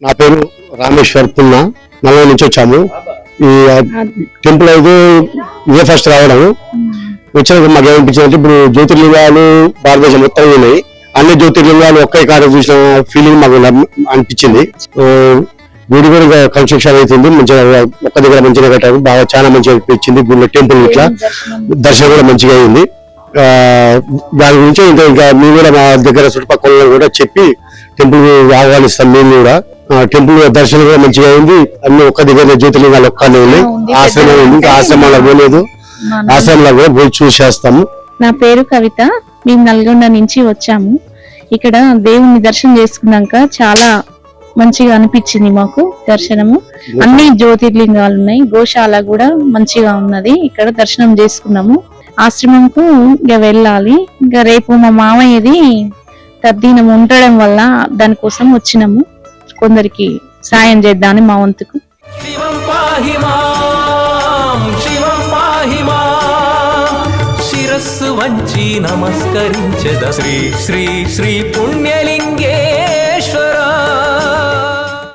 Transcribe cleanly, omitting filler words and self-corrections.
నా పేరు రామేశ్వర్ పున్న, నల్గొండ నుంచి వచ్చాము. ఈ టెంపుల్ అయితే ఇదే ఫస్ట్ రావడం. వచ్చినాక మాకు ఏమనిపించిందంటే, ఇప్పుడు జ్యోతిర్లింగాలు భారతదేశం మొత్తం ఉన్నాయి, అన్ని జ్యోతిర్లింగాలు ఒకే కాడ చూసిన ఫీలింగ్ మాకు అనిపించింది. గుడి కూడా కన్స్ట్రక్షన్ అవుతుంది, మంచిగా ఒక్క దగ్గర మంచిగా కట్టారు, బాగా చాలా మంచిగా అనిపించింది. గుడి టెంపుల్ ఇట్లా దర్శనం కూడా మంచిగా అయింది. దాని గురించి ఇంకా మేము కూడా మా దగ్గర చుట్టుపక్కల కూడా చెప్పి టెంపుల్ ఆహ్వానిస్తాం. మేము కూడా టెంపుల్ దర్శనం కూడా మంచిగా అయింది. అన్ని ఒక్క దగ్గర జ్యోతిర్లింగాలు ఒక్కనే ఉన్నాయి. ఆశ్రమం ఉంది, ఇంకా ఆశ్రమాలకు పోలేదు, ఆశ్రమంలో కూడా పోయి చూసేస్తాము. నా పేరు కవిత, మేము నల్గొండ నుంచి వచ్చాము. ఇక్కడ దేవుని దర్శనం చేసుకున్నాక చాలా మంచిగా అనిపించింది మాకు దర్శనము. అన్ని జ్యోతిర్లింగాలు ఉన్నాయి, గోశాల కూడా మంచిగా ఉన్నది. ఇక్కడ దర్శనం చేసుకున్నాము. ఆశ్రమంకు ఇంకా వెళ్ళాలి. ఇంకా రేపు మా మామయ్యది తద్దినం ఉండడం వల్ల దానికోసం వచ్చినాము. కొందరికి సాయం చేద్దామని మా వంతుకు. శిరస్సు వంచి నమస్కరించద శ్రీ శ్రీ శ్రీ పుణ్యలింగే